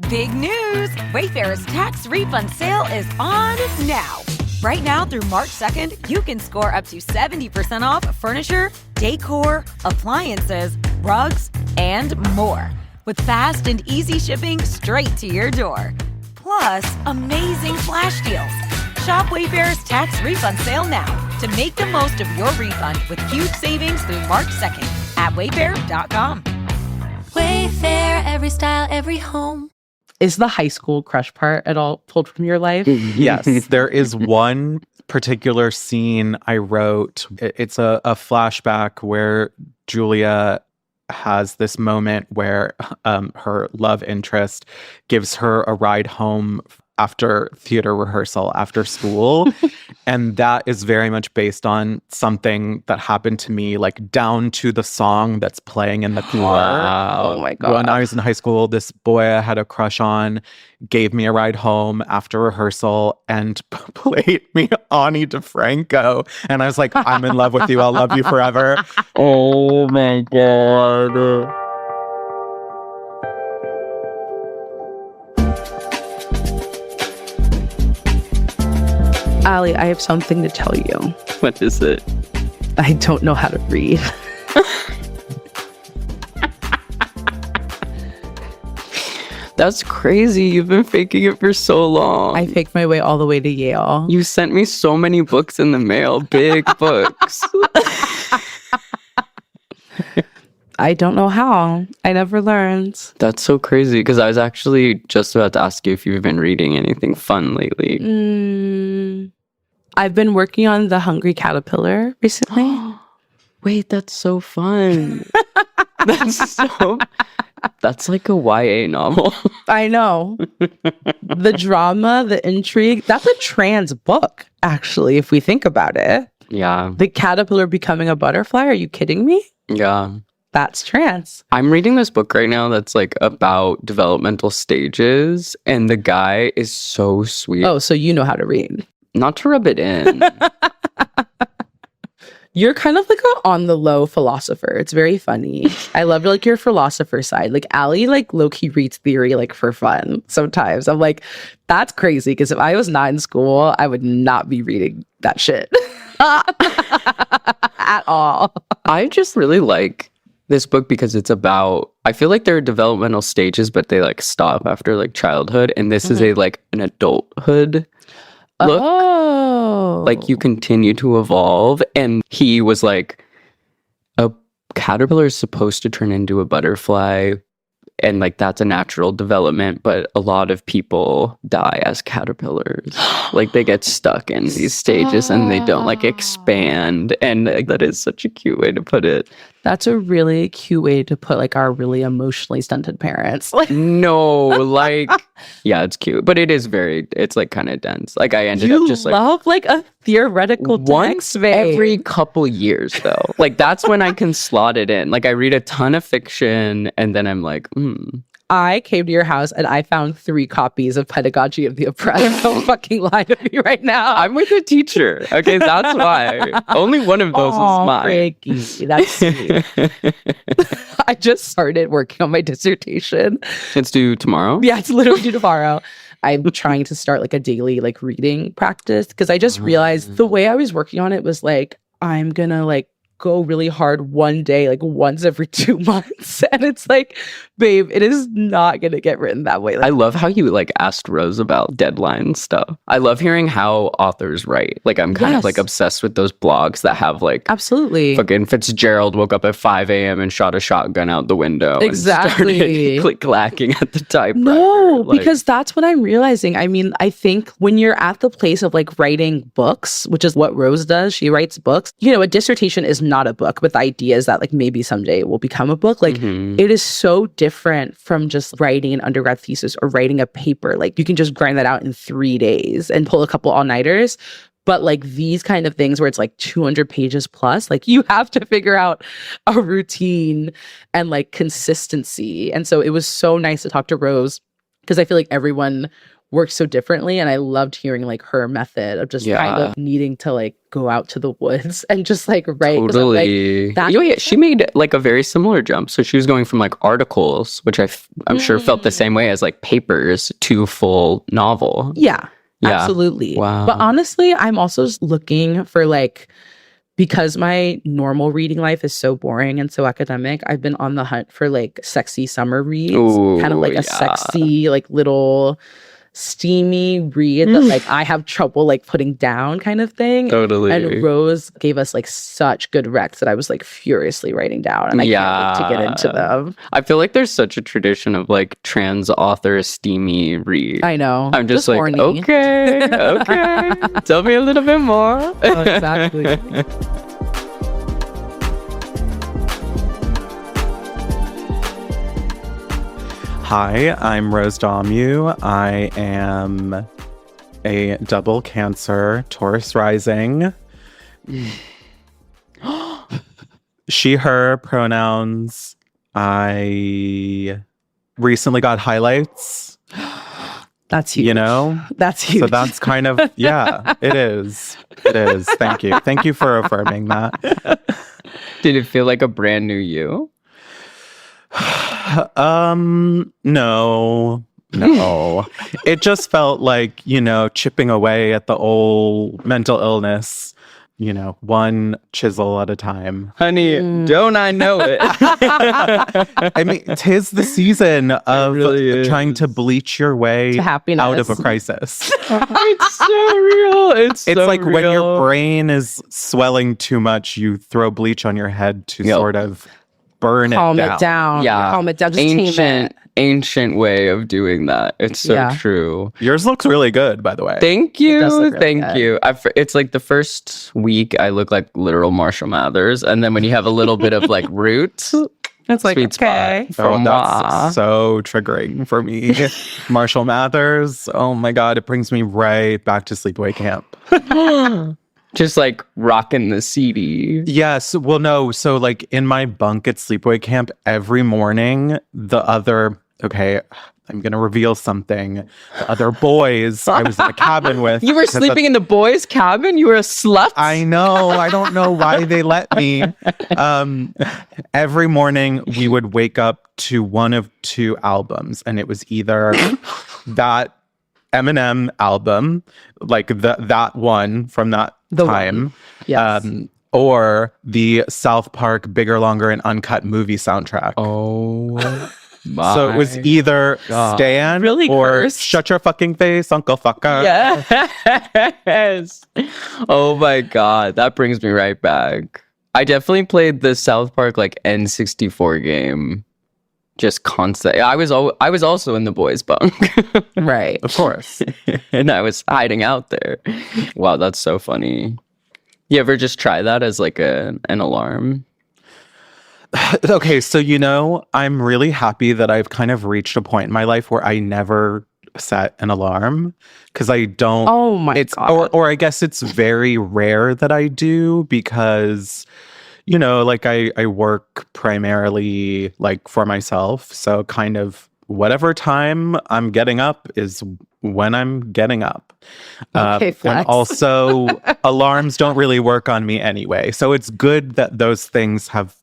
Big news! Wayfair's tax refund sale is on now. Right now through March 2nd, you can score up to 70% off furniture, decor, appliances, rugs, and more. With fast and easy shipping straight to your door. Plus, amazing flash deals. Shop Wayfair's tax refund sale now to make the most of your refund with huge savings through March 2nd at wayfair.com. Wayfair, every style, every home. Is the high school crush part at all pulled from your life? Yes, there is one particular scene I wrote. It's a flashback where Julia has this moment where her love interest gives her a ride home after theater rehearsal after school. And that is very much based on something that happened to me, like down to the song that's playing in the car. Wow. Oh my God. When I was in high school, this boy I had a crush on gave me a ride home after rehearsal and played me Ani DeFranco. And I was like, I'm in love with you. I'll love you forever. Oh my God. Ali, I have something to tell you. What is it? I don't know how to read. That's crazy. You've been faking it for so long. I faked my way all the way to Yale. You sent me so many books in the mail. Big books. I don't know how. I never learned. That's so crazy because I was actually just about to ask you if you've been reading anything fun lately. I've been working on The Hungry Caterpillar recently. Wait, that's so fun. That's like a YA novel. I know. The drama, the intrigue, that's a trans book, actually, if we think about it. Yeah. The caterpillar becoming a butterfly? Are you kidding me? Yeah. That's trans. I'm reading this book right now that's like about developmental stages, and the guy is so sweet. Oh, so you know how to read. Not to rub it in. You're kind of like a on the low philosopher. It's very funny. I love like your philosopher side. Like Ali, like low-key reads theory like for fun sometimes. I'm like, that's crazy because if I was not in school, I would not be reading that shit at all. I just really like this book because it's about, I feel like there are developmental stages, but they like stop after like childhood. And this is a like an adulthood look. Oh. Like you continue to evolve. And he was like, a caterpillar is supposed to turn into a butterfly. And like that's a natural development, but a lot of people die as caterpillars. Like they get stuck in these stages and they don't like expand. And like, that is such a cute way to put it. That's a really cute way to put like our really emotionally stunted parents. No, like, yeah, it's cute, but it is it's like kind of dense. Like I ended up just like love like a theoretical once text, babe. every couple years though. Like that's when I can slot it in. Like I read a ton of fiction and then I'm like, I came to your house and I found 3 copies of Pedagogy of the Oppressed. Don't fucking lie to me right now. I'm with a teacher. Okay, that's why. Only one of those is mine. Ricky, that's sweet. I just started working on my dissertation. It's due tomorrow? Yeah, it's literally due tomorrow. I'm trying to start like a daily like reading practice because I just realized the way I was working on it was like, I'm gonna like go really hard one day, like once every 2 months. And it's like, babe, it is not going to get written that way. Like, I love how you like asked Rose about deadline stuff. I love hearing how authors write. Like I'm kind of like obsessed with those blogs that have like absolutely fucking Fitzgerald woke up at 5 a.m. and shot a shotgun out the window. Exactly. And started clacking at the typewriter. No, like, because that's what I'm realizing. I mean, I think when you're at the place of like writing books, which is what Rose does, she writes books. You know, a dissertation is not a book with ideas that like maybe someday it will become a book. Like it is so different from just writing an undergrad thesis or writing a paper. Like you can just grind that out in 3 days and pull a couple all-nighters. But like these kind of things where it's like 200 pages plus, like you have to figure out a routine and like consistency. And so it was so nice to talk to Rose because I feel like everyone works so differently. And I loved hearing like her method of just kind of needing to like go out to the woods and just like write. Totally. Yeah, she made like a very similar jump. So she was going from like articles, which I'm sure felt the same way as like papers, to full novel. Yeah, absolutely. Wow. But honestly, I'm also just looking for like, because my normal reading life is so boring and so academic, I've been on the hunt for like sexy summer reads, kind of like a sexy, like little steamy read that like I have trouble like putting down kind of thing. Totally. And Rose gave us like such good recs that I was like furiously writing down, and I can't wait to get into them. I feel like there's such a tradition of like trans author steamy read. I know. I'm just like, horny. okay. Tell me a little bit more. Oh, exactly. Hi, I'm Rose Dommu. I am a double Cancer, Taurus rising. She, her pronouns. I recently got highlights. That's huge. You know? That's huge. So that's kind of, yeah, it is. It is. Thank you. Thank you for affirming that. Did it feel like a brand new you? No. It just felt like, chipping away at the old mental illness, one chisel at a time. Honey, don't I know it? I mean, 'tis the season of trying to bleach your way to happiness out of a crisis. It's so real. It's so like real. When your brain is swelling too much, you throw bleach on your head to sort of calm it down. Yeah. Calm it down. Just ancient way of doing that. It's so true. Yours looks really good, by the way. Thank you. Really Thank you. It's like the first week I look like literal Marshall Mathers. And then when you have a little bit of like roots, it's like, sweet okay. spot. That's so triggering for me. Marshall Mathers. Oh my God. It brings me right back to sleepaway camp. Just like rocking the CD. Yes. Well, no. So like in my bunk at sleepaway camp every morning, I'm going to reveal something. The other boys I was in a cabin with. You were sleeping in the boys' cabin? You were a slut? I know. I don't know why they let me. Every morning we would wake up to one of two albums, and it was either that Eminem album, like that one from that time. Yes. Or the South Park Bigger, Longer, and Uncut movie soundtrack. Oh, my so it was either Stan really or cursed. Shut Your Fucking Face, Uncle Fucker. Yes. Oh my God. That brings me right back. I definitely played the South Park like N64 game. Just constant. I was also in the boys' bunk. Right. Of course. And I was hiding out there. Wow, that's so funny. You ever just try that as like an alarm? Okay, so I'm really happy that I've kind of reached a point in my life where I never set an alarm because I don't. Oh my God. Or I guess it's very rare that I do because like I work primarily like for myself. So kind of whatever time I'm getting up is when I'm getting up. Okay, flex. And also alarms don't really work on me anyway. So it's good that those things have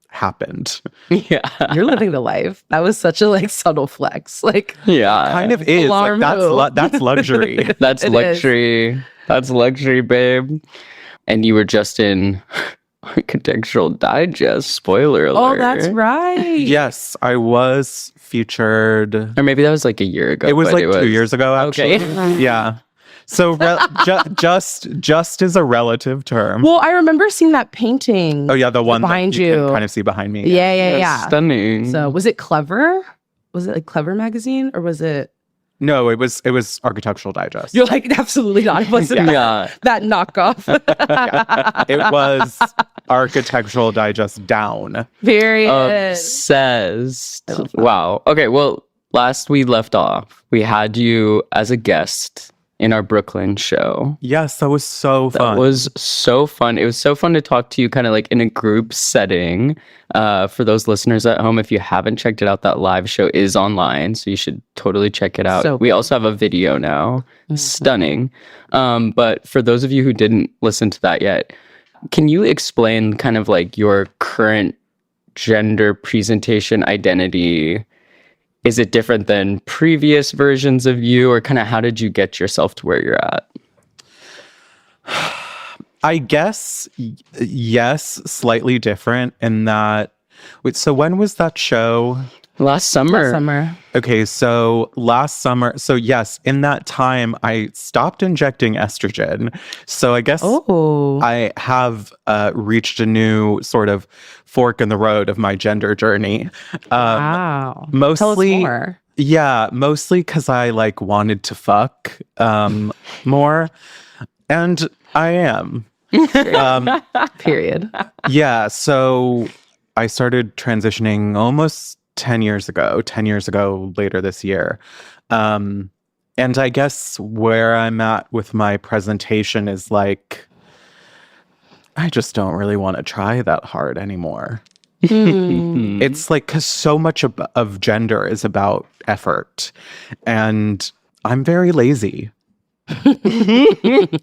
happened. Yeah. You're living the life. That was such a like subtle flex. Like yeah. Kind of is. Alarm Like, that's luxury. That's luxury. That's luxury, babe. And you were just in Architectural Digest. Spoiler alert. Oh, that's right. Yes, I was featured. Or maybe that was like a year ago. It was like 2 years ago, actually. Okay. Yeah. So just is a relative term. Well, I remember seeing that painting. Oh yeah, the one behind that you can kind of see behind me. Yeah. Stunning. So was it Clever? Was it like Clever magazine or was it? No, it was Architectural Digest. You're like, absolutely not. It wasn't that knockoff. It was Architectural Digest down. Very Obsessed. Wow. Okay, well, last we left off, we had you as a guest in our Brooklyn show. Yes, that was so fun. That was so fun. It was so fun to talk to you kind of like in a group setting. For those listeners at home, if you haven't checked it out, that live show is online, so you should totally check it out. So we also have a video now. Stunning. But for those of you who didn't listen to that yet, can you explain kind of like your current gender presentation identity? Is it different than previous versions of you, or kind of how did you get yourself to where you're at? I guess, yes, slightly different in that. Wait, so when was that show? Last summer. Okay, so last summer. So yes, in that time, I stopped injecting estrogen. So I guess I have reached a new sort of fork in the road of my gender journey. Wow. Mostly, Tell us more. Yeah, mostly because I like wanted to fuck more, and I am. Period. Yeah, so I started transitioning almost 10 years ago, later this year. And I guess where I'm at with my presentation is like, I just don't really want to try that hard anymore. It's like, because so much of gender is about effort. And I'm very lazy.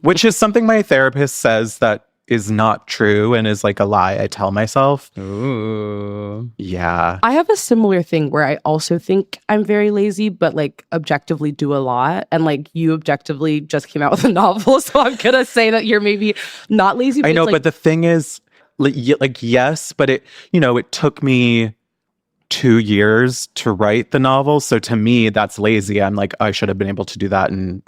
Which is something my therapist says that is not true and is like a lie I tell myself. Ooh. Yeah. I have a similar thing where I also think I'm very lazy, but like objectively do a lot. And like you objectively just came out with a novel. So I'm going to say that you're maybe not lazy. I know, like, but the thing is, like, yes, but it took me 2 years to write the novel. So to me, that's lazy. I'm like, I should have been able to do that in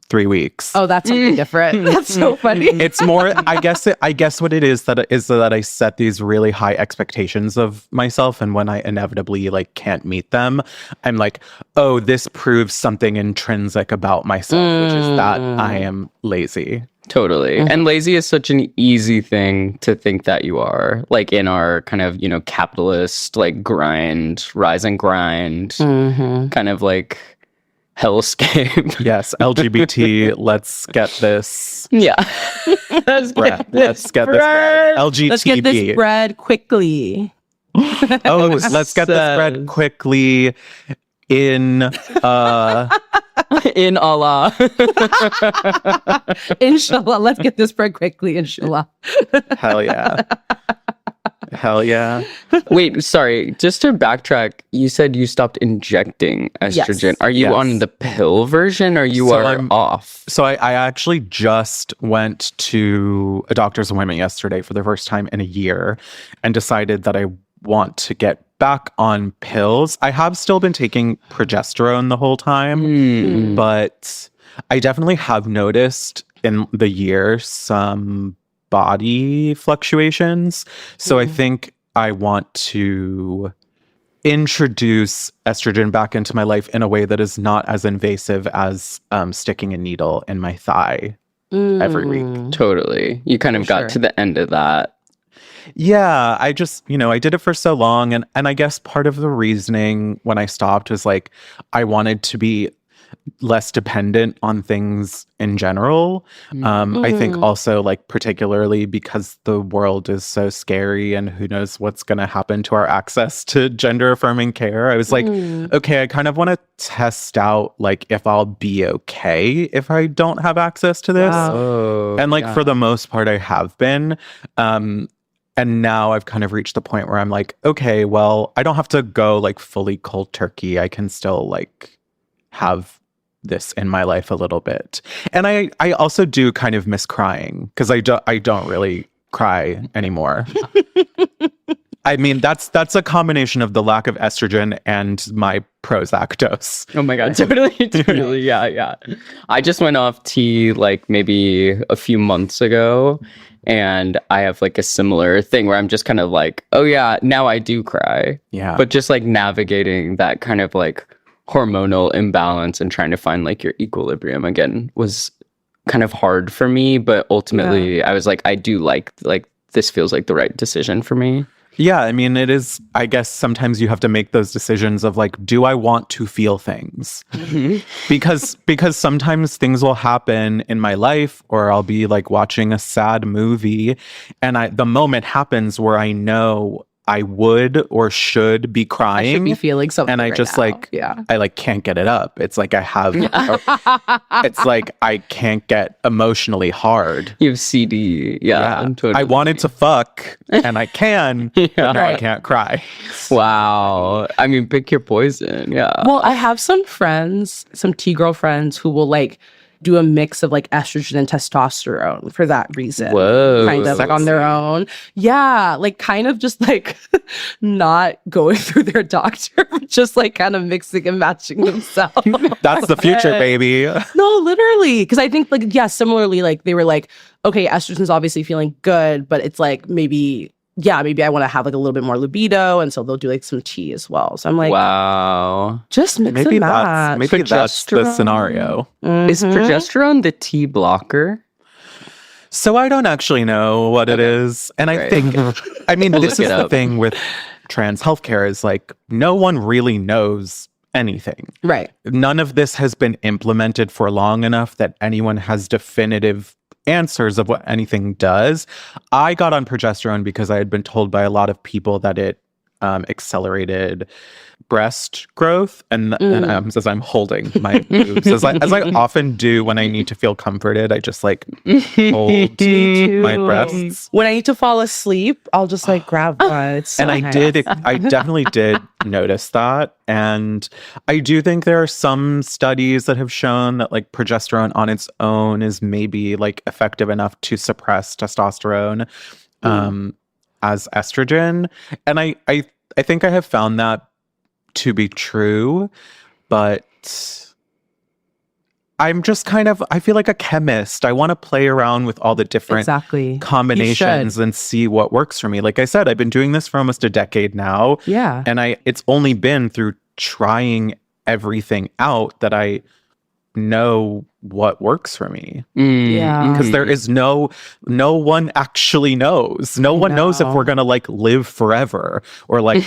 3 weeks. Oh, that's something different. That's so funny. It's more, I guess what it is that I set these really high expectations of myself, and when I inevitably like can't meet them, I'm like, oh, this proves something intrinsic about myself, which is that I am lazy. Totally. And lazy is such an easy thing to think that you are, like in our kind of, capitalist, like rise and grind, kind of like hellscape. Yes, LGBT, let's get this. Yeah. Let's bread. Let's get this bread. LGTB. Let's get this bread quickly. Let's get this bread quickly in in Allah. Inshallah. Let's get this bread quickly, inshallah. Hell yeah. Hell yeah. Wait, sorry. Just to backtrack, you said you stopped injecting estrogen. Yes. Are you Yes. on the pill version, or you are off? So I actually just went to a doctor's appointment yesterday for the first time in a year and decided that I want to get back on pills. I have still been taking progesterone the whole time, but I definitely have noticed in the year some body fluctuations. So I think I want to introduce estrogen back into my life in a way that is not as invasive as sticking a needle in my thigh every week. Totally. You kind of got to the end of that. Yeah, I just, I did it for so long. And I guess part of the reasoning when I stopped was like, I wanted to be less dependent on things in general. I think also like particularly because the world is so scary and who knows what's going to happen to our access to gender affirming care. I was like, okay, I kind of want to test out like if I'll be okay if I don't have access to this. Wow. And like for the most part I have been. And now I've kind of reached the point where I'm like, okay, well, I don't have to go like fully cold turkey. I can still like have this in my life a little bit. And I also do kind of miss crying because I don't really cry anymore. I mean, that's a combination of the lack of estrogen and my Prozac dose. Oh my God, totally. Yeah. I just went off tea like maybe a few months ago, and I have like a similar thing where I'm just kind of like, oh yeah, now I do cry. Yeah. But just like navigating that kind of like hormonal imbalance and trying to find like your equilibrium again was kind of hard for me. But ultimately I was like, I do like this feels like the right decision for me. Yeah, I mean, it is, I guess sometimes you have to make those decisions of like, do I want to feel things? Because sometimes things will happen in my life, or I'll be like watching a sad movie, and the moment happens where I know I would or should be I should crying, be feeling something. and I right just now. like yeah. I like can't get it up. It's like I have it's like I can't get emotionally hard. You have CD. Yeah. Totally. I wanted to fuck and I can, but now I Right. can't cry. Wow. I mean, pick your poison. Yeah. Well, I have some friends, some T-girl friends who will like do a mix of like estrogen and testosterone for that reason. Whoa. Kind of like on their own. Yeah. Like kind of just like not going through their doctor, but just like kind of mixing and matching themselves. That's the future, baby. No, literally. Because I think like, yeah, similarly, like they were like, okay, estrogen's obviously feeling good, but it's like maybe I want to have like a little bit more libido. And so they'll do like some tea as well. So I'm like, wow. just mix Maybe and match. that's the Progesterone. scenario. Is progesterone the T blocker? So I don't actually know what it is. And I Right. think, I mean, We'll this look is it the up. thing with trans healthcare is like, no one really knows anything. Right. None of this has been implemented for long enough that anyone has definitive answers of what anything does. I got on progesterone because I had been told by a lot of people that it accelerated breast growth, and as I'm holding my boobs, as I often do when I need to feel comforted, I just like hold my breasts. When I need to fall asleep, I'll just like grab one. It's so And I nice. I definitely did notice that. And I do think there are some studies that have shown that like progesterone on its own is maybe like effective enough to suppress testosterone as estrogen. And I think I have found that to be true, but I'm just kind of, I feel like a chemist. I want to play around with all the different Exactly. combinations You and see what works for me. Like I said, I've been doing this for almost a decade now. Yeah. And it's only been through trying everything out that I know what works for me. Yeah. Because there is no one actually knows. No one knows if No. we're gonna like live forever or like,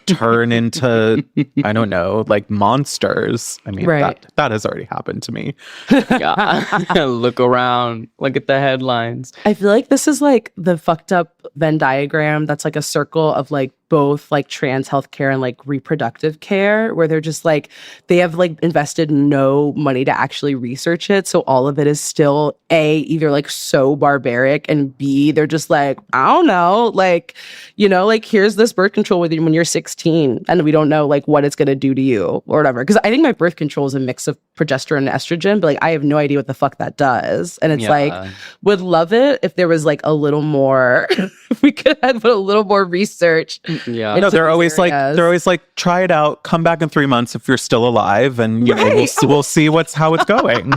turn into, I don't know, like monsters. I mean, Right. that has already happened to me. Yeah. Look around. Look at the headlines. I feel like this is like the fucked up Venn diagram that's like a circle of like both like trans healthcare and like reproductive care, where they're just like, they have like invested no money to actually research it. So all of it is still A, either like so barbaric, and B, they're just like, I don't know, like, like here's this birth control with you when you're 16 and we don't know like what it's going to do to you or whatever. Because I think my birth control is a mix of progesterone and estrogen, but like I have no idea what the fuck that does. And it's Yeah. like, would love it if there was like a little more, if we could have put a little more research. Yeah. No, It's they're these always like, try it out, come back in 3 months if you're still alive, and we'll see how it's going.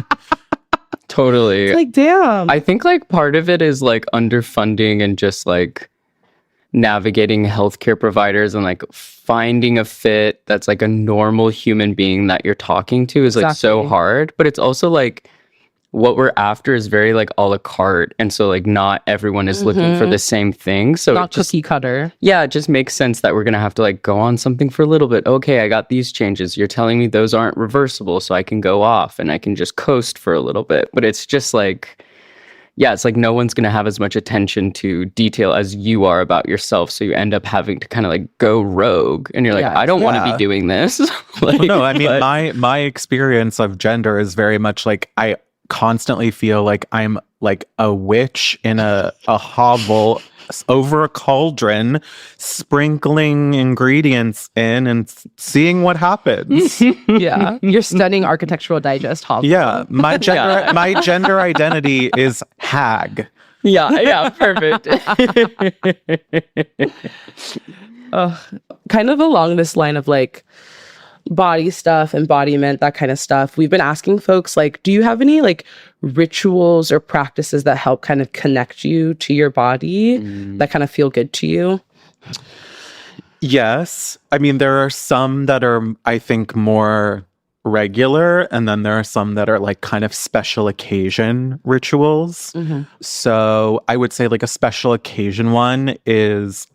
Totally. It's like, damn. I think like part of it is like underfunding and just like navigating healthcare providers and like finding a fit that's like a normal human being that you're talking to is like so Exactly. hard. But it's also like what we're after is very like a la carte. And so like not everyone is looking for the same thing. So Not it just, cookie cutter. yeah, it just makes sense that we're going to have to like go on something for a little bit. Okay, I got these changes. You're telling me those aren't reversible, so I can go off and I can just coast for a little bit. But it's just like, yeah, it's like no one's going to have as much attention to detail as you are about yourself. So you end up having to kind of like go rogue. And you're like, Yeah. I don't want to Yeah. be doing this. Like, No, I mean, but- my experience of gender is very much like I constantly feel like I'm like a witch in a hovel over a cauldron, sprinkling ingredients in and seeing what happens. Yeah. Your stunning architectural digest hall. Yeah, my gender identity is hag. yeah, perfect. Kind of along this line of like body stuff, embodiment, that kind of stuff. We've been asking folks like, do you have any like rituals or practices that help kind of connect you to your body that kind of feel good to you? Yes. I mean, there are some that are, I think, more regular, and then there are some that are like kind of special occasion rituals. So I would say like a special occasion one is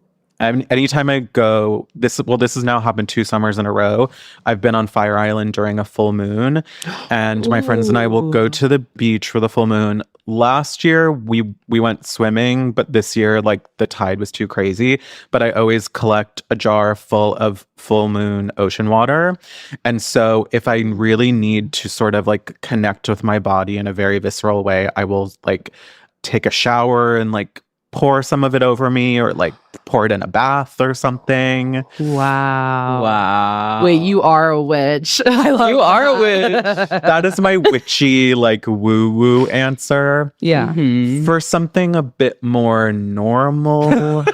Anytime I go, this has now happened 2 summers in a row. I've been on Fire Island during a full moon, and my friends and I will go to the beach for the full moon. Last year we went swimming, but this year like the tide was too crazy. But I always collect a jar full of full moon ocean water. And so if I really need to sort of like connect with my body in a very visceral way, I will like take a shower and like pour some of it over me, or like pour it in a bath or something. Wow. Wait, you are a witch. I love You are a witch. That is my witchy, like woo-woo answer. Yeah. Mhm. For something a bit more normal.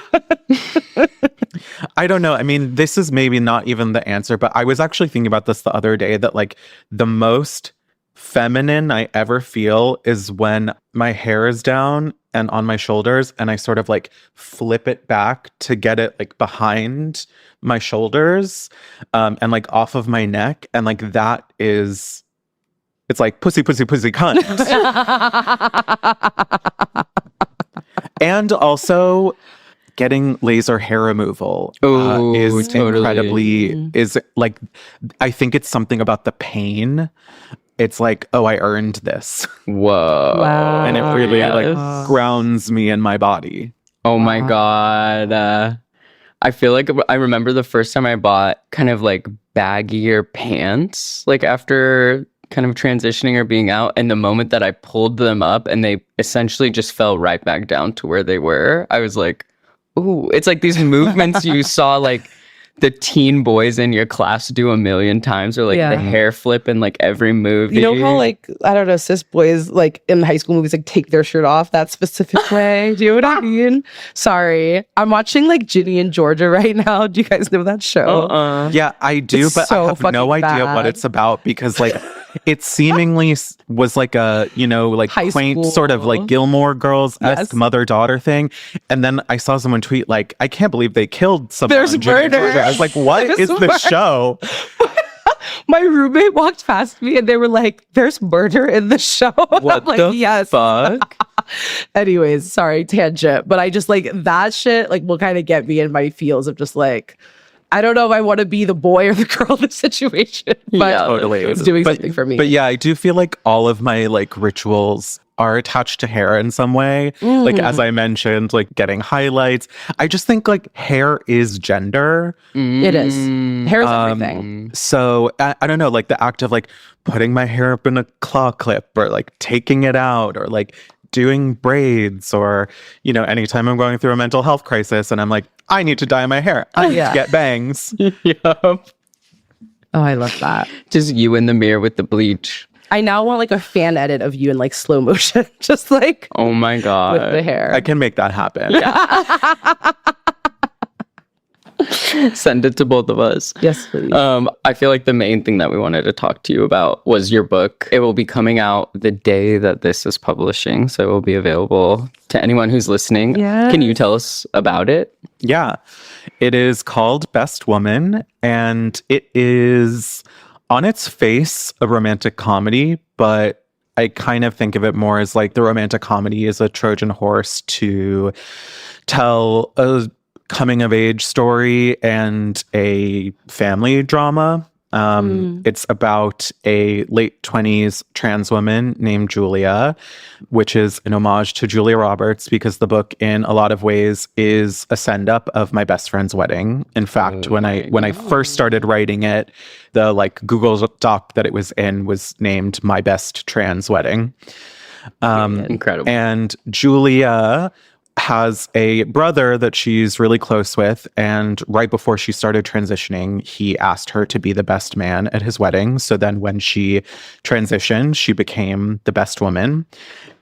I don't know. I mean, this is maybe not even the answer, but I was actually thinking about this the other day, that like the most feminine I ever feel is when my hair is down and on my shoulders, and I sort of like flip it back to get it like behind my shoulders, and like off of my neck. And like that is, it's like pussy, pussy, pussy, cunt. And also getting laser hair removal is totally. incredibly, is like, I think it's something about the pain. It's like, oh, I earned this. Whoa. Wow. And it really Yes. like grounds me in my body. Oh my God. I feel like I remember the first time I bought kind of like baggier pants, like after kind of transitioning or being out. And the moment that I pulled them up and they essentially just fell right back down to where they were, I was like, ooh, it's like these movements you saw like the teen boys in your class do a million times, or like Yeah. the hair flip in like every movie. You know how like, I don't know, cis boys like in high school movies like take their shirt off that specific way? Do you know what I mean? Sorry. I'm watching like Ginny and Georgia right now. Do you guys know that show? Yeah, I do, It's but so I have no fucking idea what bad. it's about, because like it seemingly was like a, you know, like High quaint school. sort of like Gilmore Girls-esque Yes. mother-daughter thing. And then I saw someone tweet like, I can't believe they killed someone. There's on Ginny and murder. Georgia. I was like, what There's is the murder. show? My roommate walked past me and they were like, there's murder in the show. What I'm like, the yes. fuck? Anyways, sorry, tangent. But I just like that shit like will kind of get me in my feels of just like, I don't know if I want to be the boy or the girl in the situation, but Yeah, Totally. it's doing But- something for me. But yeah, I do feel like all of my like rituals are attached to hair in some way. Like Mm. as I mentioned, like getting highlights. I just think like hair is gender. It is. Hair is Um, everything. So I don't know, like the act of like putting my hair up in a claw clip, or like taking it out, or like doing braids, or, you know, anytime I'm going through a mental health crisis and I'm like, I need to dye my hair. I need Yeah. to get bangs. Yup. Oh, I love that. Just you in the mirror with the bleach. I now want like a fan edit of you in like slow motion, just like Oh my God. with the hair. I can make that happen. Send it to both of us. Yes, please. I feel like the main thing that we wanted to talk to you about was your book. It will be coming out the day that this is publishing, so it will be available to anyone who's listening. Yes. Can you tell us about it? Yeah. It is called Best Woman, and it is on its face a romantic comedy, but I kind of think of it more as like the romantic comedy is a Trojan horse to tell a coming of age story and a family drama. It's about a late 20s trans woman named Julia, which is an homage to Julia Roberts, because the book in a lot of ways is a send up of my best friend's wedding. In fact, when I first started writing it, the like Google doc that it was in was named My Best Trans Wedding. Incredible. And Julia has a brother that she's really close with. And right before she started transitioning, he asked her to be the best man at his wedding. So then when she transitioned, she became the best woman.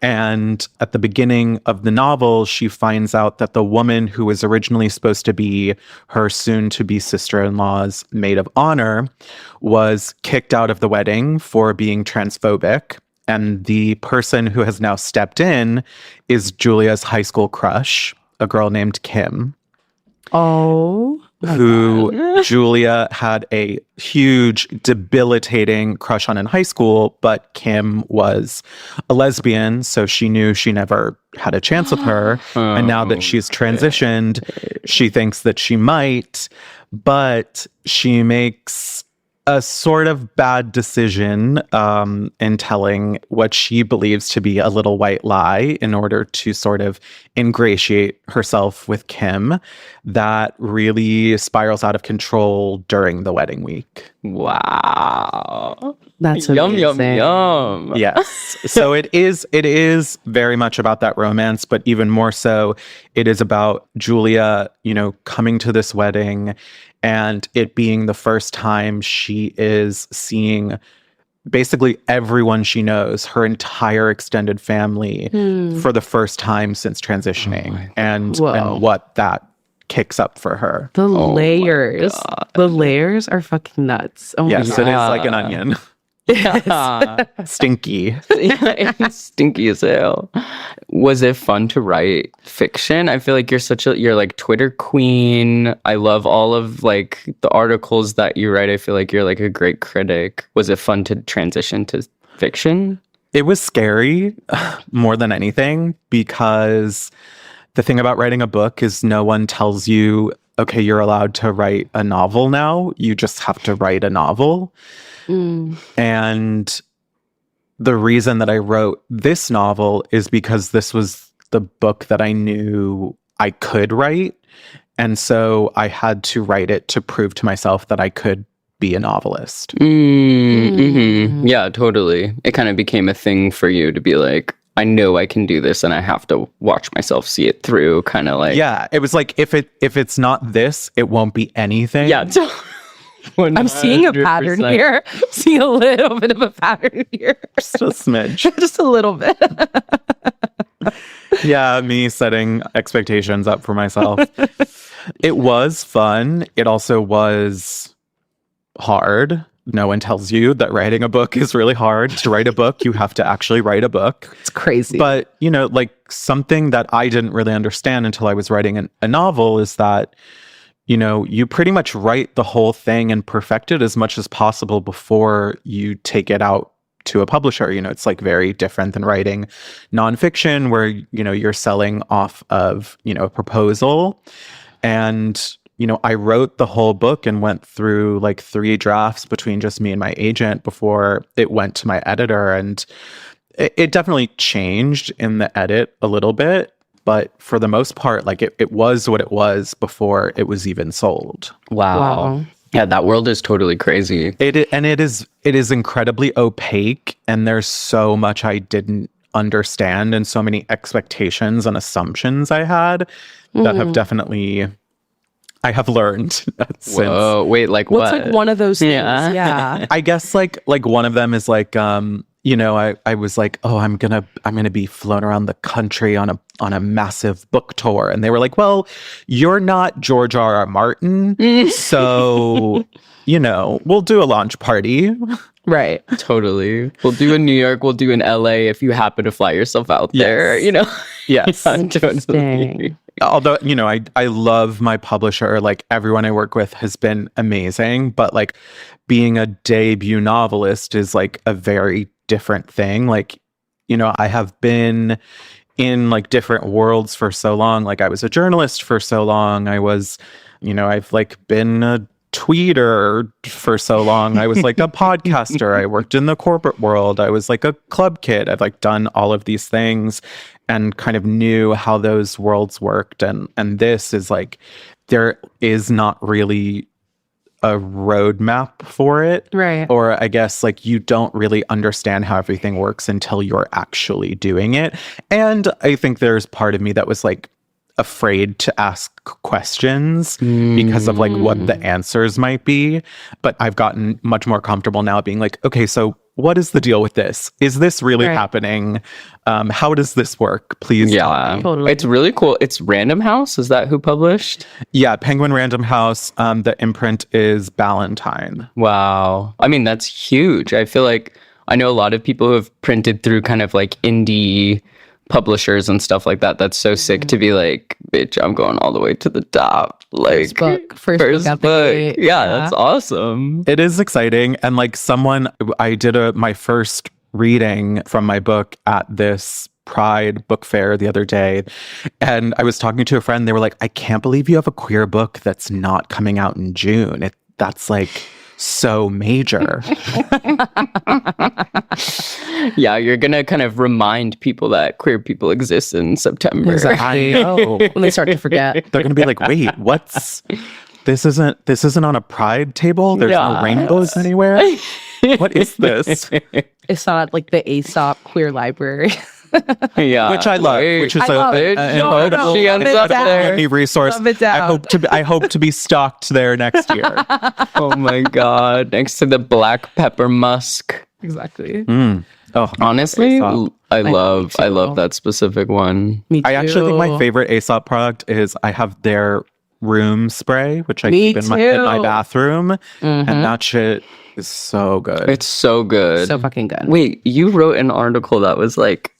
And at the beginning of the novel, she finds out that the woman who was originally supposed to be her soon-to-be sister-in-law's maid of honor was kicked out of the wedding for being transphobic. And the person who has now stepped in is Julia's high school crush, a girl named Kim. Oh. who Julia had a huge, debilitating crush on in high school, but Kim was a lesbian, so she knew she never had a chance with her. And now that she's transitioned, she thinks that she might, but she makes a sort of bad decision in telling what she believes to be a little white lie in order to sort of ingratiate herself with Kim that really spirals out of control during the wedding week. Wow. That's yum, amazing. yum, yum. Yes. So it is very much about that romance, but even more so, it is about Julia, coming to this wedding and it being the first time she is seeing basically everyone she knows, her entire extended family, for the first time since transitioning, and what that kicks up for her. The layers. The layers are fucking nuts. Oh yes, my it is God. like an onion. Yeah. Stinky. It's stinky as hell. Was it fun to write fiction? I feel like you're like Twitter queen. I love all of like the articles that you write. I feel like you're like a great critic. Was it fun to transition to fiction? It was scary more than anything, because the thing about writing a book is no one tells you, okay, you're allowed to write a novel now. You just have to write a novel. And the reason that I wrote this novel is because this was the book that I knew I could write. And so I had to write it to prove to myself that I could be a novelist. Yeah, totally. It kind of became a thing for you to be like, I know I can do this and I have to watch myself see it through, kind of like. Yeah, it was like, if it's not this, it won't be anything. Yeah, I'm seeing a pattern here. Seeing a little bit of a pattern here. Just a smidge. Just a little bit. Yeah, me setting expectations up for myself. It was fun. It also was hard. No one tells you that writing a book is really hard. To write a book, you have to actually write a book. It's crazy. But, like something that I didn't really understand until I was writing a novel is that, you pretty much write the whole thing and perfect it as much as possible before you take it out to a publisher. It's like very different than writing nonfiction where, you're selling off of, a proposal. And, I wrote the whole book and went through like 3 drafts between just me and my agent before it went to my editor. And it definitely changed in the edit a little bit. But for the most part, like it was what it was before it was even sold. Wow. Yeah, that world is totally crazy. It is incredibly opaque, and there's so much I didn't understand and so many expectations and assumptions I had that have definitay I have learned since. Whoa, wait, like What's what? like one of those things? Yeah. Yeah. I guess like one of them is like I was like, oh, I'm gonna be flown around the country on a massive book tour, and they were like, well, you're not George R.R. Martin, so we'll do a launch party. Right. Totally. We'll do in New York, we'll do in LA if you happen to fly yourself out there, Yes. Totally. Although, I love my publisher, like everyone I work with has been amazing, but like being a debut novelist is like a very different thing. Like, I have been in like different worlds for so long. Like I was a journalist for so long. I was, I've like been a tweeter for so long. I was like a podcaster. I worked in the corporate world. I was like a club kid. I've like done all of these things and kind of knew how those worlds worked. And this is like, there is not really a roadmap for it. Right. Or I guess like you don't really understand how everything works until you're actually doing it. And I think there's part of me that was like afraid to ask questions because of like what the answers might be. But I've gotten much more comfortable now being like, okay, so what is the deal with this? Is this really happening? How does this work? Please tell me. Totally. It's really cool. It's Random House. Is that who published? Yeah, Penguin Random House. The imprint is Ballantine. Wow. I mean, that's huge. I feel like I know a lot of people who have printed through kind of like indie publishers and stuff like that. That's so sick to be like, bitch, I'm going all the way to the top. Like, First book out the gate. Yeah, that's awesome. It is exciting. And like I did my first reading from my book at this Pride book fair the other day. And I was talking to a friend. They were like, I can't believe you have a queer book that's not coming out in June. That's like so major. Yeah, you're gonna kind of remind people that queer people exist in September. Exactly. When they start to forget. They're gonna be like, wait, this isn't on a Pride table? There's no rainbows anywhere? What is this? It's not like the Aesop Queer Library. Yeah, which I love. Which is a resource. I hope to be stocked there next year. Oh my god! Next to the black pepper musk. Exactly. Oh, honestly, I love that specific one. Me too. I actually think my favorite Aesop product is I have their room spray, which I keep in my bathroom, and that shit is so good. It's so good. So fucking good. Wait, you wrote an article that was like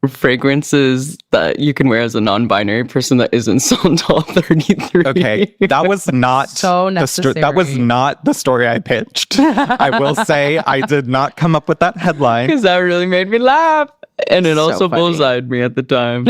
fragrances that you can wear as a non-binary person that isn't Santal 33. Okay, that was not so necessary. That was not the story I pitched. I will say I did not come up with that headline because that really made me laugh, and it also bullseyed me at the time.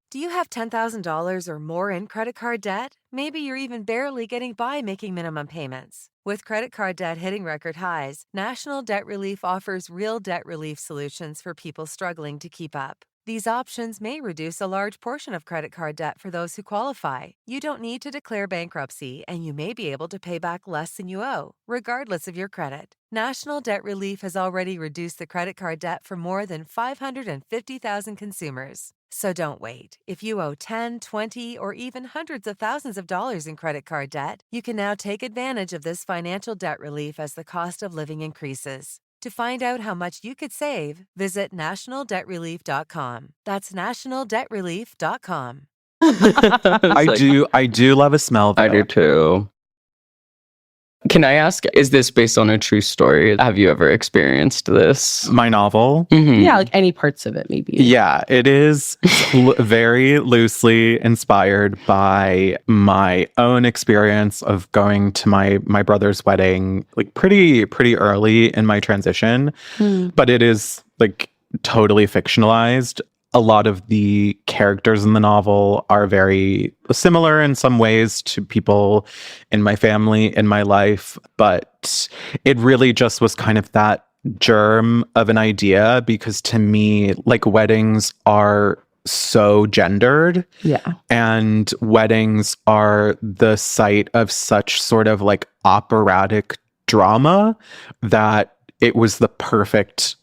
Do you have $10,000 or more in credit card debt? Maybe you're even barely getting by making minimum payments. With credit card debt hitting record highs, National Debt Relief offers real debt relief solutions for people struggling to keep up. These options may reduce a large portion of credit card debt for those who qualify. You don't need to declare bankruptcy, and you may be able to pay back less than you owe, regardless of your credit. National Debt Relief has already reduced the credit card debt for more than 550,000 consumers. So don't wait. If you owe 10, 20, or even hundreds of thousands of dollars in credit card debt, you can now take advantage of this financial debt relief as the cost of living increases. To find out how much you could save, visit nationaldebtrelief.com. That's nationaldebtrelief.com. I do love a smell, though. I do too. Can I ask, is this based on a true story? Have you ever experienced this? My novel? Mm-hmm. Yeah, like any parts of it, maybe. Yeah, it is very loosely inspired by my own experience of going to my brother's wedding, like pretty early in my transition. But it is like totally fictionalized. A lot of the characters in the novel are very similar in some ways to people in my family, in my life, but it really just was kind of that germ of an idea because to me, like weddings are so gendered. Yeah. And weddings are the site of such sort of like operatic drama that it was the perfect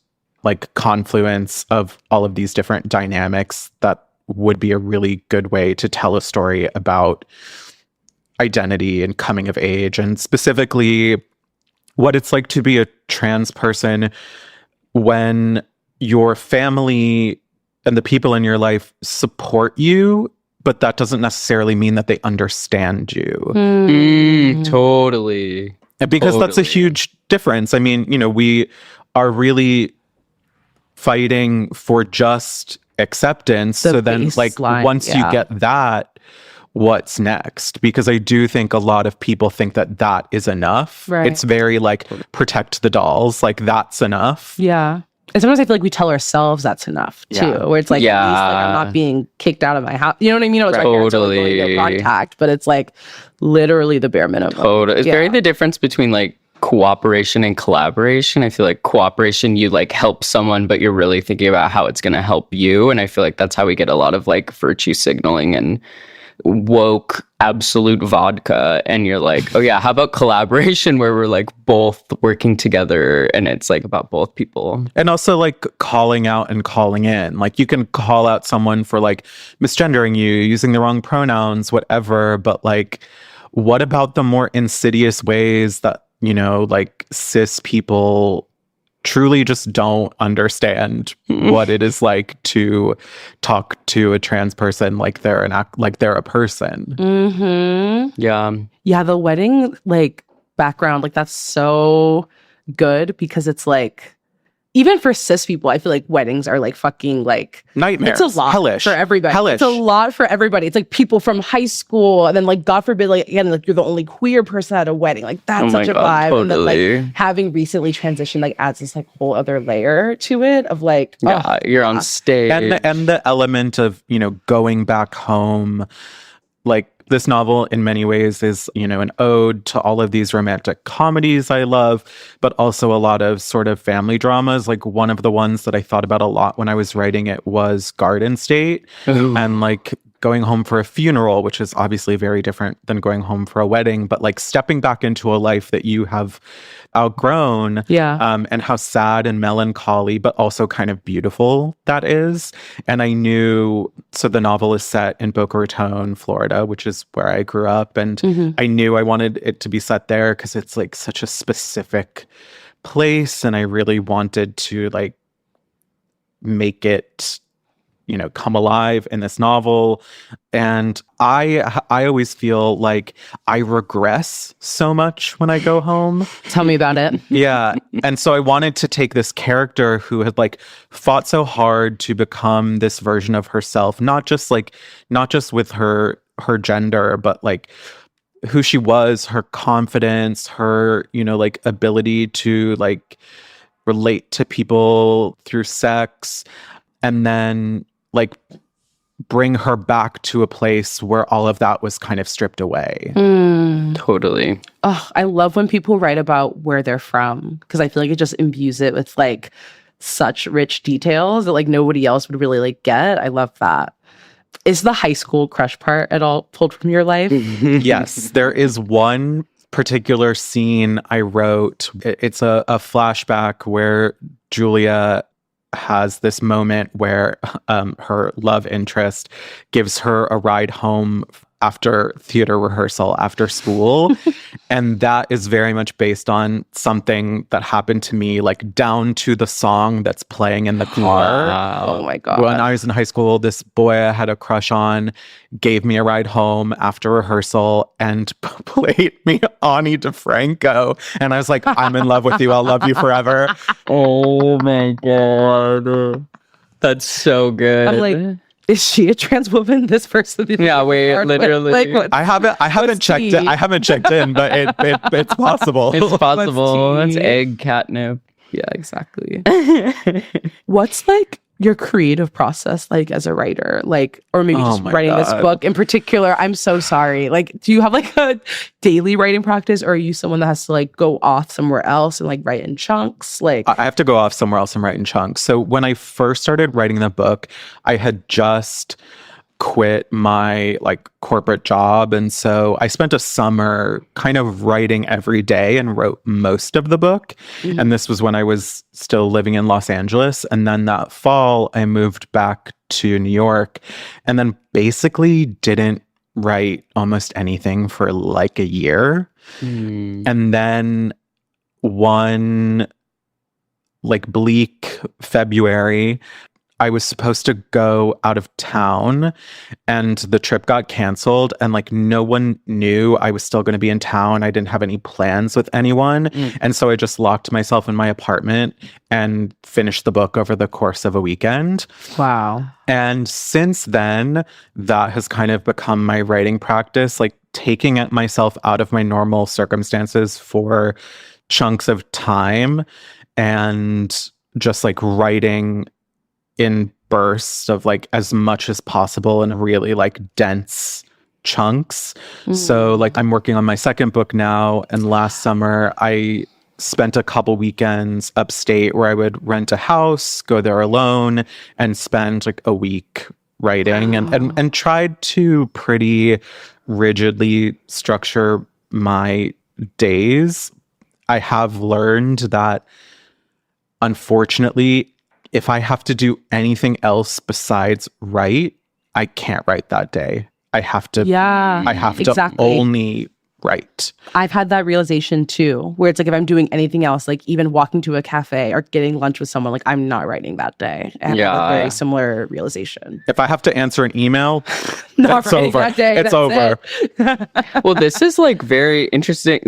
like confluence of all of these different dynamics that would be a really good way to tell a story about identity and coming of age, and specifically what it's like to be a trans person when your family and the people in your life support you, but that doesn't necessarily mean that they understand you. Totally. And because that's a huge difference. I mean, you know, we are really fighting for just acceptance. So then like once you get that, what's next? Because I do think a lot of people think that that is enough. Right. It's very like protect the dolls, like that's enough. Yeah. And sometimes I feel like we tell ourselves that's enough too, where it's like, at least like, I'm not being kicked out of my house. You know what I mean? It's Totally. no contact, but it's like literally the bare minimum. Totally. It's very the difference between like cooperation and collaboration. I feel like cooperation, you like help someone, but you're really thinking about how it's going to help you. And I feel like that's how we get a lot of like virtue signaling and woke absolute vodka. And you're like, oh yeah, how about collaboration where we're like both working together and it's like about both people. And also like calling out and calling in. Like you can call out someone for like misgendering you, using the wrong pronouns, whatever. But like, what about the more insidious ways that, you know, like cis people truly just don't understand what it is like to talk to a trans person like they're a person. Yeah, the wedding like background, like that's so good because it's like even for cis people, I feel like weddings are like fucking like nightmares. It's a lot Hellish. for everybody. Hellish. It's a lot for everybody. It's like people from high school, and then like God forbid, like again, like you're the only queer person at a wedding. Like that's such a vibe. Totally. And then like having recently transitioned like adds this like whole other layer to it of like you're on stage. And the element of, you know, going back home, like this novel in many ways is, you know, an ode to all of these romantic comedies I love, but also a lot of sort of family dramas. Like one of the ones that I thought about a lot when I was writing it was Garden State. Ooh. And like going home for a funeral, which is obviously very different than going home for a wedding, but like stepping back into a life that you have outgrown, and how sad and melancholy, but also kind of beautiful that is. And I knew, so the novel is set in Boca Raton, Florida, which is where I grew up. And I knew I wanted it to be set there because it's like such a specific place. And I really wanted to like make it, you know, come alive in this novel. And I always feel like I regress so much when I go home. Tell me about it. Yeah. And so I wanted to take this character who had like fought so hard to become this version of herself, not just with her gender, but like who she was, her confidence, her, you know, like ability to like relate to people through sex, and then like bring her back to a place where all of that was kind of stripped away. Totally. Oh, I love when people write about where they're from, because I feel like it just imbues it with like such rich details that like nobody else would really like get. I love that. Is the high school crush part at all pulled from your life? Yes, there is one particular scene I wrote. It's a flashback where Julia has this moment where her love interest gives her a ride home after theater rehearsal after school. And that is very much based on something that happened to me, like down to the song that's playing in the car. Wow. Oh my God. When I was in high school, this boy I had a crush on gave me a ride home after rehearsal and played me Ani DeFranco. And I was like, I'm in love with you. I'll love you forever. Oh my God. That's so good. I'm like, is she a trans woman? This person? Yeah, wait, literally. I haven't checked it. I haven't checked in, but it's possible. It's possible. What's That's tea? egg catnip. Yeah, exactly. What's like your creative process like as a writer? Like, or maybe just my writing this God. book in particular? I'm so sorry. Like, do you have like a daily writing practice, or are you someone that has to like go off somewhere else and like write in chunks? Like, I have to go off somewhere else and write in chunks. So when I first started writing the book, I had just quit my like corporate job, and so I spent a summer kind of writing every day and wrote most of the book. And this was when I was still living in Los Angeles. And then that fall I moved back to New York, and then basically didn't write almost anything for like a year. And then one like bleak February, I was supposed to go out of town and the trip got canceled, and like no one knew I was still going to be in town. I didn't have any plans with anyone. And so I just locked myself in my apartment and finished the book over the course of a weekend. wow. And since then, that has kind of become my writing practice, like taking it myself out of my normal circumstances for chunks of time and just like writing in bursts of like as much as possible in really like dense chunks. So like I'm working on my second book now, and last summer I spent a couple weekends upstate where I would rent a house, go there alone, and spend like a week writing. And tried to pretty rigidly structure my days. I have learned that unfortunately, if I have to do anything else besides write, I can't write that day. I have to Yeah, I have exactly. to only write. I've had that realization too, where it's like if I'm doing anything else, like even walking to a cafe or getting lunch with someone, like I'm not writing that day. I have a very similar realization. If I have to answer an email, Not it's writing over. that day, It's that's over. it. Well, this is like very interesting.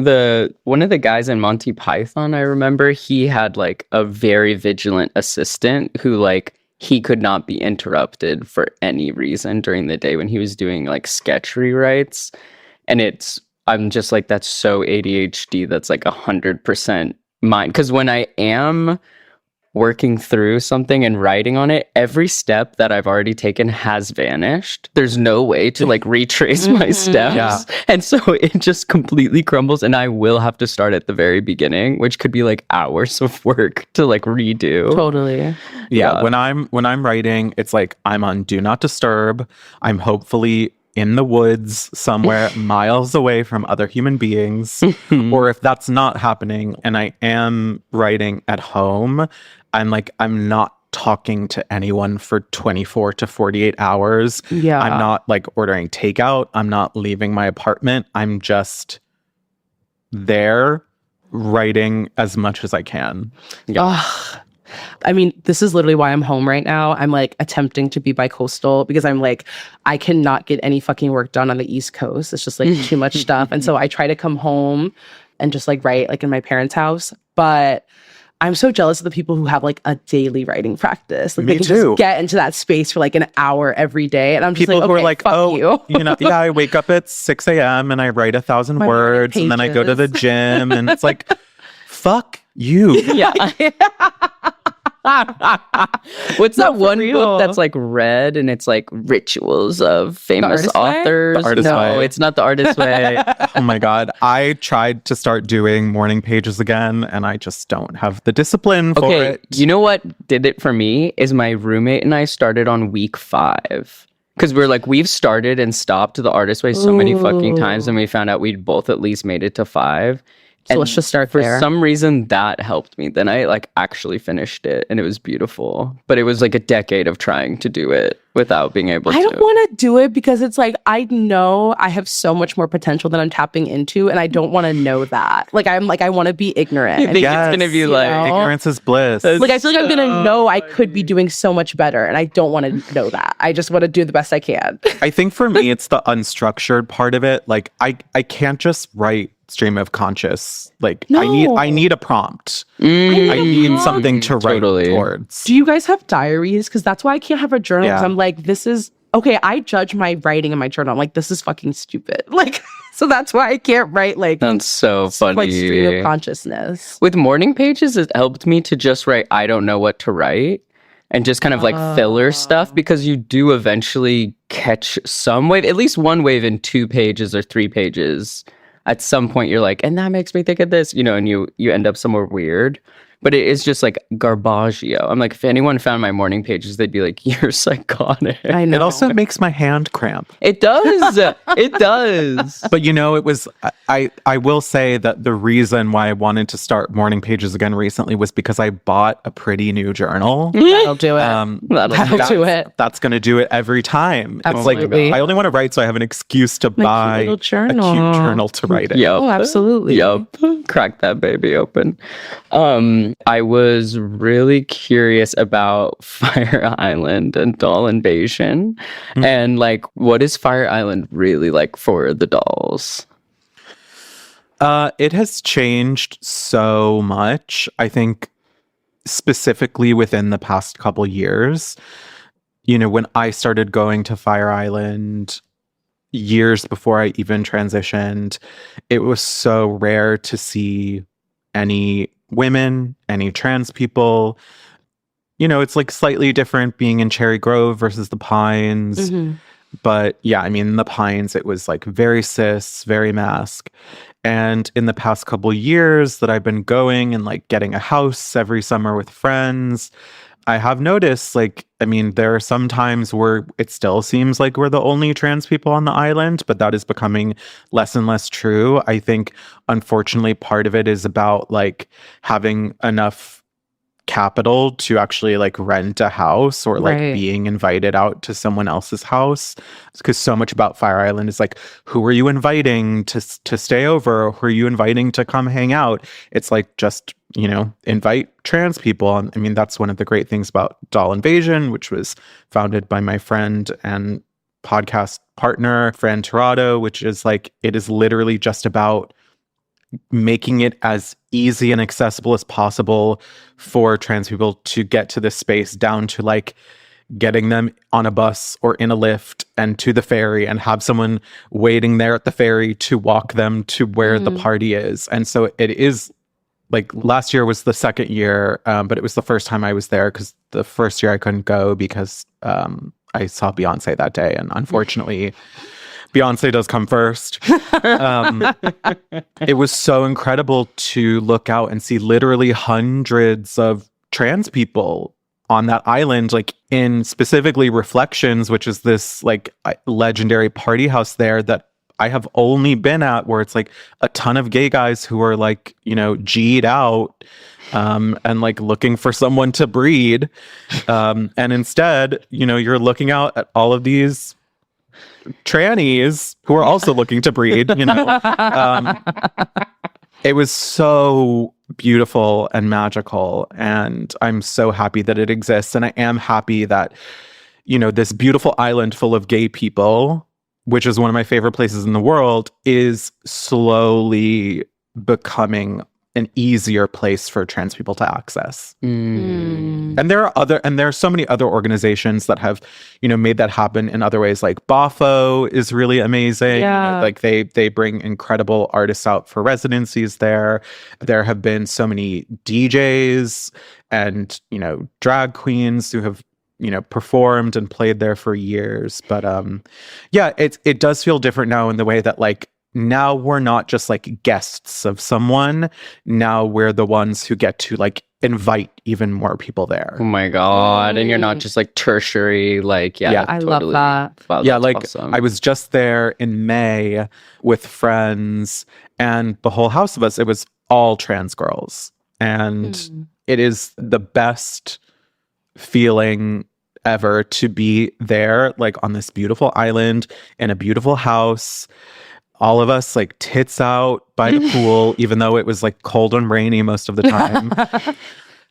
One of the guys in Monty Python, I remember, he had like a very vigilant assistant who like he could not be interrupted for any reason during the day when he was doing like sketch rewrites. And I'm just like, that's so ADHD. That's like 100% mine. Because when I am working through something and writing on it, every step that I've already taken has vanished. There's no way to like retrace my steps. Yeah. And so it just completely crumbles and I will have to start at the very beginning, which could be like hours of work to like redo. Totally. Yeah. When I'm writing, it's like I'm on do not disturb. I'm hopefully in the woods somewhere miles away from other human beings. Or if that's not happening and I am writing at home, I'm not talking to anyone for 24 to 48 hours. Yeah. I'm not like ordering takeout. I'm not leaving my apartment. I'm just there writing as much as I can. Ugh. I mean, this is literally why I'm home right now. I'm like attempting to be bi-coastal because I'm like, I cannot get any fucking work done on the East Coast. It's just like too much stuff. And so I try to come home and just like write like in my parents' house. But I'm so jealous of the people who have like a daily writing practice. Like Me they can too. just get into that space for like an hour every day. And I'm just People like, who okay, are like, fuck oh, you. yeah, I wake up at 6 a.m. and I write 1,000 My words and then I go to the pages. gym and it's like, fuck you. Yeah. What's that one real. book that's like red and it's like rituals of famous Artist's Way? authors? The Artist's No, Way. it's not the Artist's Way. Oh my God. I tried to start doing morning pages again and I just don't have the discipline for Okay, it. you know what did it for me is my roommate and I started on week 5. Because we're like, we've started and stopped the Artist's Way so many fucking times and we found out we'd both at least made it to 5. So let's just start For there. some reason, that helped me. Then I like actually finished it and it was beautiful. But it was like a decade of trying to do it without being able to. I don't want to do it because it's like I know I have so much more potential than I'm tapping into, and I don't want to know that. Like I'm like I want to be ignorant. You think Yes. it's going to be You like... know? Ignorance is bliss. Like I feel like I'm gonna know I could be doing so much better, and I don't want to know that. I just want to do the best I can. I think for me, it's the unstructured part of it. Like I can't just write stream of conscious. Like No. I need a prompt. I need need something to write Totally. towards. Do you guys have diaries? Because that's why I can't have a journal. Because Yeah. I'm like, this is okay. I judge my writing in my journal. I'm like, this is fucking stupid. Like, so that's why I can't write like That's so funny. like stream of consciousness. With morning pages, it helped me to just write, I don't know what to write. And just kind of like filler stuff because you do eventually catch some wave, at least one wave in 2 pages or 3 pages. At some point you're like, and that makes me think of this, and you end up somewhere weird. But it is just like garbaggio. I'm like, if anyone found my morning pages, they'd be like, you're psychotic. I know. It also makes my hand cramp. It does. It does. But it was I will say that the reason why I wanted to start morning pages again recently was because I bought a pretty new journal. That'll do it. That'll do it. That's going to do it every time. It's Absolutely. like I only want to write so I have an excuse to buy little a journal. cute journal to write it. Yep. Oh, absolutely. Yup. Crack that baby open. I was really curious about Fire Island and doll invasion. And like, what is Fire Island really like for the dolls? It has changed so much. I think specifically within the past couple years. When I started going to Fire Island years before I even transitioned, it was so rare to see any women, any trans people. It's like slightly different being in Cherry Grove versus the Pines. But yeah, in the Pines, it was like very cis, very mask. And in the past couple years that I've been going and like getting a house every summer with friends, I have noticed there are some times where it still seems like we're the only trans people on the island, but that is becoming less and less true. I think, unfortunately, part of it is about like having enough capital to actually like rent a house or like Right. being invited out to someone else's house, because so much about Fire Island is like, who are you inviting to stay over? Who are you inviting to come hang out? It's like, just, you know, invite trans people. And I mean, that's one of the great things about Doll Invasion, which was founded by my friend and podcast partner, Fran Tirado, which is like, it is literally just about making it as easy and accessible as possible for trans people to get to this space, down to like getting them on a bus or in a lift and to the ferry, and have someone waiting there at the ferry to walk them to where the party is. And so it is like, last year was the second year, but it was the first time I was there, because the first year I couldn't go because I saw Beyonce that day, and unfortunately Beyonce does come first. It was so incredible to look out and see literally hundreds of trans people on that island, like in specifically Reflections, which is this like legendary party house there that I have only been at, where it's like a ton of gay guys who are like, you know, G'd out and like looking for someone to breed. And instead, you know, you're looking out at all of these trannies who are also looking to breed, you know. It was so beautiful and magical, and I'm so happy that it exists. And I am happy that, you know, this beautiful island full of gay people, which is one of my favorite places in the world, is slowly becoming an easier place for trans people to access. And there are so many other organizations that have, you know, made that happen in other ways. Like BAFO is really amazing. Yeah. You know, like they bring incredible artists out for residencies there. There have been so many DJs and, you know, drag queens who have, you know, performed and played there for years. But yeah, it does feel different now in the way that like, now we're not just like guests of someone. Now we're the ones who get to like invite even more people there. Oh my God. And you're not just like tertiary, like, yeah. I love that. Wow, Yeah, that's like awesome. I was just there in May with friends, and the whole house of us, it was all trans girls. And it is the best feeling ever to be there, like on this beautiful island in a beautiful house. All of us like tits out by the pool, even though it was like cold and rainy most of the time.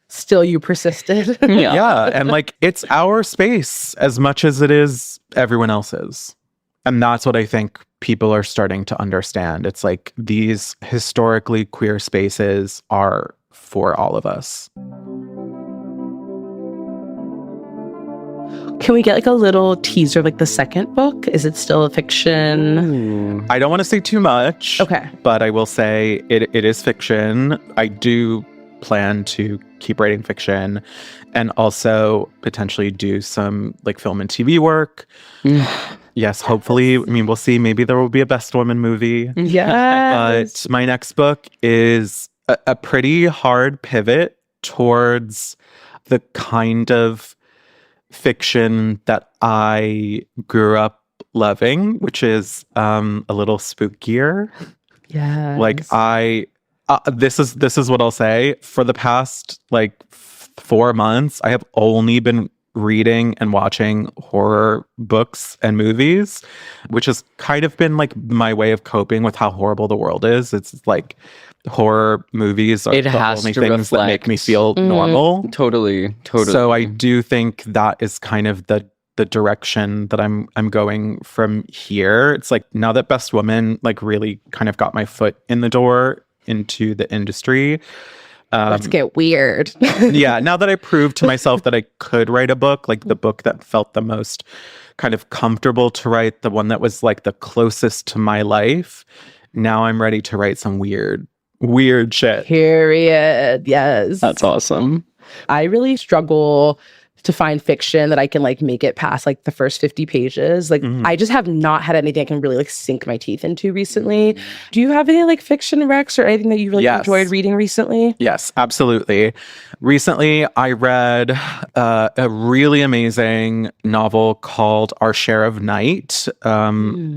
Still, you persisted. Yeah. And like, it's our space as much as it is everyone else's. And that's what I think people are starting to understand. It's like, these historically queer spaces are for all of us. Can we get like a little teaser of like the second book? Is it still a fiction? I don't want to say too much. Okay. But I will say it is fiction. I do plan to keep writing fiction, and also potentially do some like film and TV work. Yes, hopefully. I mean, we'll see. Maybe there will be a Best Woman movie. Yes. But my next book is a pretty hard pivot towards the kind of fiction that I grew up loving, which is a little spookier. Yeah. Like this is what I'll say. For the past like 4 months, I have only been reading and watching horror books and movies, which has kind of been like my way of coping with how horrible the world is. It's like horror movies are It the has only to things that make me reflect. feel normal. Totally. So I do think that is kind of the direction that I'm going from here. It's like, now that Best Woman like really kind of got my foot in the door into the industry. Let's get weird. Yeah, now that I proved to myself that I could write a book, like the book that felt the most kind of comfortable to write, the one that was like the closest to my life, now I'm ready to write some weird shit. Period. Yes. That's awesome. I really struggle to find fiction that I can like make it past like the first 50 pages. Like I just have not had anything I can really like sink my teeth into recently. Do you have any like fiction, Rex, or anything that you really enjoyed reading recently? Yes, absolutely. Recently, I read a really amazing novel called Our Share of Night,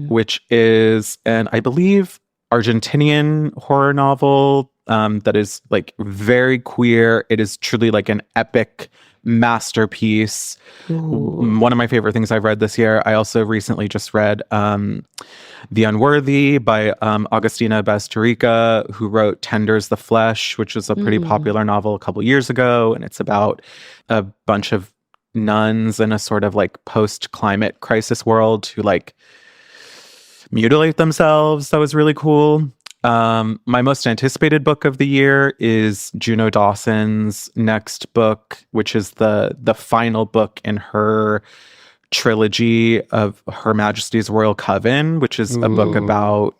which is an, I believe, Argentinian horror novel that is like very queer. It is truly like an epic masterpiece. One of my favorite things I've read this year. I also recently just read The Unworthy by Agustina Bastarrica, who wrote Tenders the Flesh, which was a pretty popular novel a couple years ago. And it's about a bunch of nuns in a sort of like post-climate crisis world who like mutilate themselves. That was really cool. My most anticipated book of the year is Juno Dawson's next book, which is the final book in her trilogy of Her Majesty's Royal Coven, which is a book about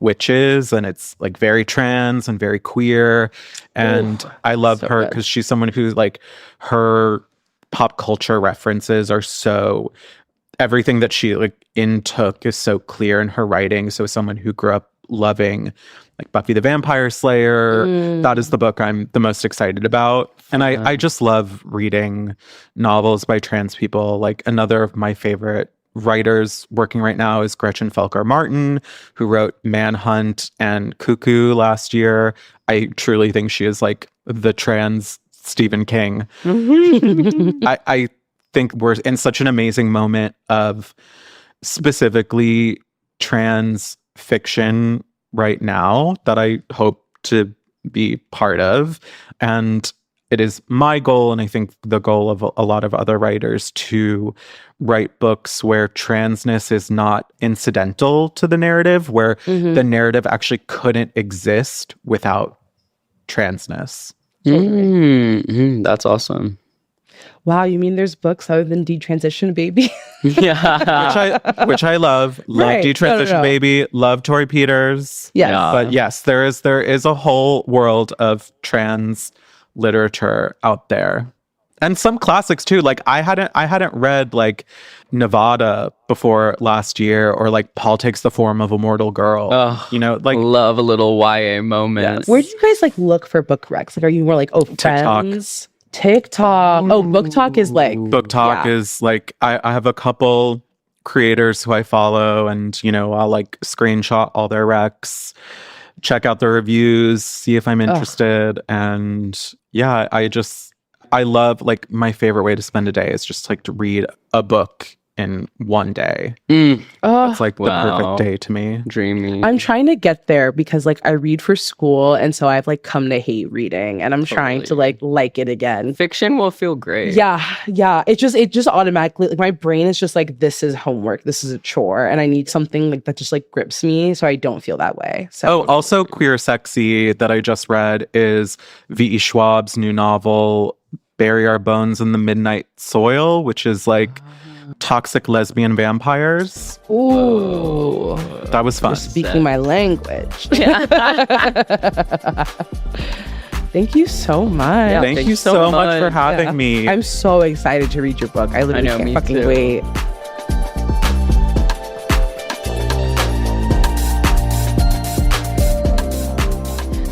witches, and it's like very trans and very queer. And I love her because she's someone who like her pop culture references are so, everything that she like intook is so clear in her writing. So someone who grew up loving like Buffy the Vampire Slayer, that is the book I'm the most excited about. And I just love reading novels by trans people. Like another of my favorite writers working right now is Gretchen Felker Martin, who wrote Manhunt and Cuckoo last year. I truly think she is like the trans Stephen King. I think we're in such an amazing moment of specifically trans fiction right now that I hope to be part of. And it is my goal, and I think the goal of a lot of other writers, to write books where transness is not incidental to the narrative, where the narrative actually couldn't exist without transness. That's awesome. Wow, you mean there's books other than Detransition Baby? Yeah. which I love. Love Right. Detransition No. Baby. Love Tori Peters. Yes. Yeah. But yes, there is a whole world of trans literature out there, and some classics too. Like I hadn't read like Nevada before last year, or like Paul Takes the Form of a Mortal Girl. Oh, you know, like love a little YA moment. Yes. Where do you guys like look for book recs? Like, are you more like, oh, TikTok. Friends? TikTok. Oh, Book Talk is like Book Talk is like I have a couple creators who I follow, and you know, I'll like screenshot all their recs, check out the reviews, see if I'm interested. And yeah, I love, like, my favorite way to spend a day is just like to read a book in one day. It's like the perfect day to me. Dreamy. I'm trying to get there because like I read for school, and so I've like come to hate reading, and I'm trying to like it again. Fiction will feel great. Yeah. It just automatically, like, my brain is just like, this is homework, this is a chore, and I need something like that just like grips me so I don't feel that way. So Also Queer Sexy that I just read is V.E. Schwab's new novel, Bury Our Bones in the Midnight Soil, which is like toxic lesbian vampires. ooh, That was fun. you're speaking my language. Thank you so much. Yeah. Thank you so much for having Yeah. me. I'm so excited to read your book. I literally know, can't me fucking too. wait.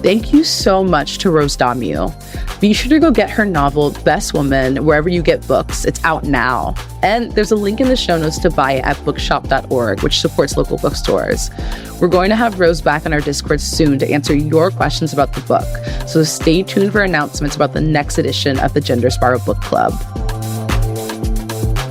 Thank you so much to Rose Dommu. Be sure to go get her novel, Best Woman, wherever you get books. It's out now. And there's a link in the show notes to buy it at bookshop.org, which supports local bookstores. We're going to have Rose back on our Discord soon to answer your questions about the book. So stay tuned for announcements about the next edition of the Gender Spiral Book Club.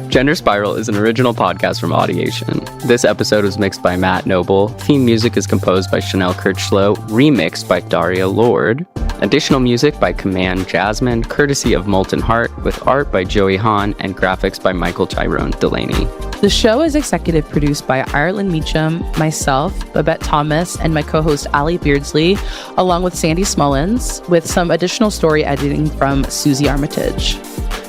Gender Spiral is an original podcast from Audiation. This episode was mixed by Matt Noble. Theme music is composed by Chanel Kirchlow, remixed by Daria Lord. Additional music by Command Jasmine, courtesy of Molten Heart, with art by Joey Hahn and graphics by Michael Tyrone Delaney. The show is executive produced by Ireland Meacham, myself, Babette Thomas, and my co-host Ali Beardsley, along with Sandy Smullins, with some additional story editing from Susie Armitage.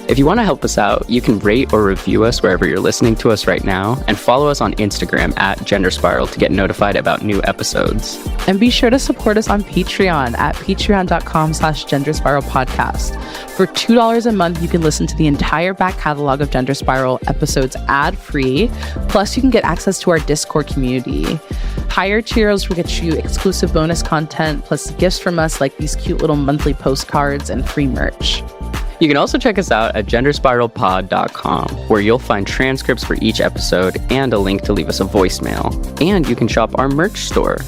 If you want to help us out, you can rate or review us wherever you're listening to us right now, and follow us on Instagram at Gender Spiral to get notified about new episodes. And be sure to support us on Patreon at patreon.com/Gender Spiral Podcast. For $2 a month, you can listen to the entire back catalog of Gender Spiral episodes ad-free. Plus, you can get access to our Discord community. Higher tiers will get you exclusive bonus content, plus gifts from us like these cute little monthly postcards and free merch. You can also check us out at genderspiralpod.com, where you'll find transcripts for each episode and a link to leave us a voicemail. And you can shop our merch store.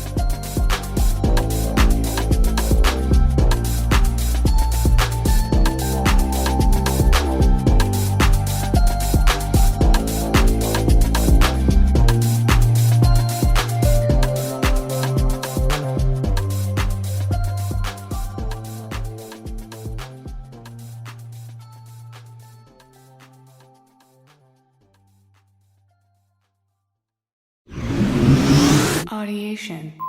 location.